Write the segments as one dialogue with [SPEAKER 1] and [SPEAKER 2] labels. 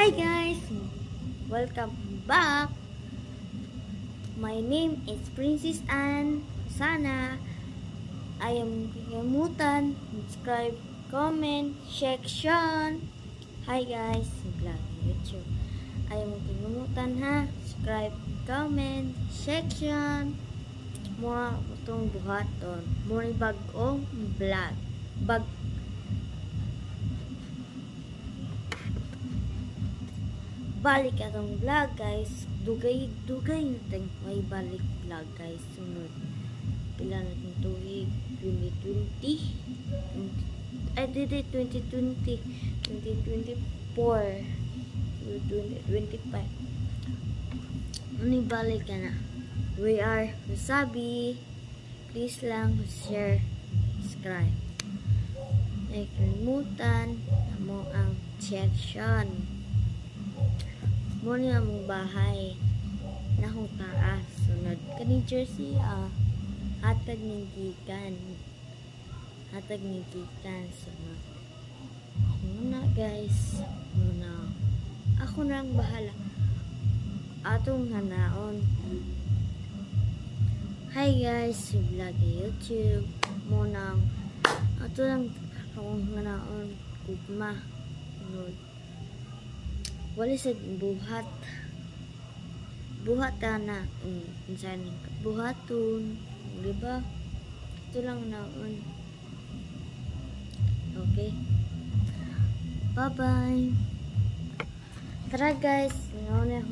[SPEAKER 1] Hi guys! Welcome back! My name is Princess Anne. Sana I am kalimutan, subscribe, comment, section. Hi guys! Vlog YouTube. Ayaw mo kalimutan ha. Subscribe, comment, section. Mga itong buhaton. Muna bagong vlog. Balik atong vlog guys. Dugay natin may balik vlog guys. Sunod. Pila natin tuig 2020. Ay, dito 2020. 2024. 2025. Ano balik ka na? We are Wasabi. Please lang share, subscribe. Ay kalimutan mo ang section. Muna mong bahay na kung taas. Sunod ka ni Jersey hatag ng gikan. Sunod. Muna guys. Muna. Ako na ang bahala. Atong hanaon. Hi guys. Vlog YouTube. Muna. Ato lang akong hanaon. Gugma. Sunod. Wala sa buhat na minsan buhaton, diba? Ito lang naon. Okay, bye bye. Tara guys, nauna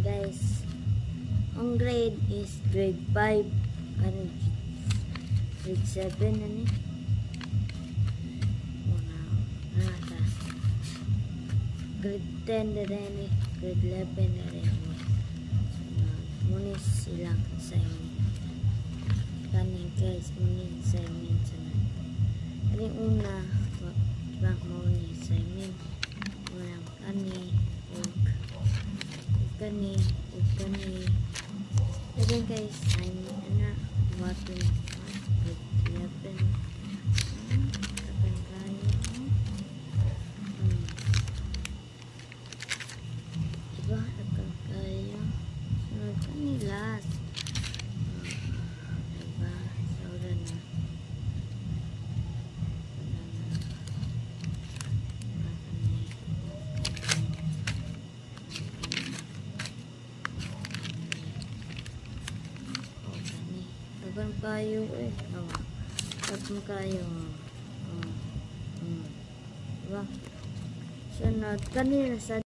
[SPEAKER 1] guys. Ang grade is grade 5 ano, grade 7 na ni. Grade 10 na rin grade 11 na rin muna silang assignment kanin guys, muna assignment sana una muna assignment muna kanin kani then guys assignment na wato grade 11 Tagan kayo tagan kayo diba? Sunod kanina sa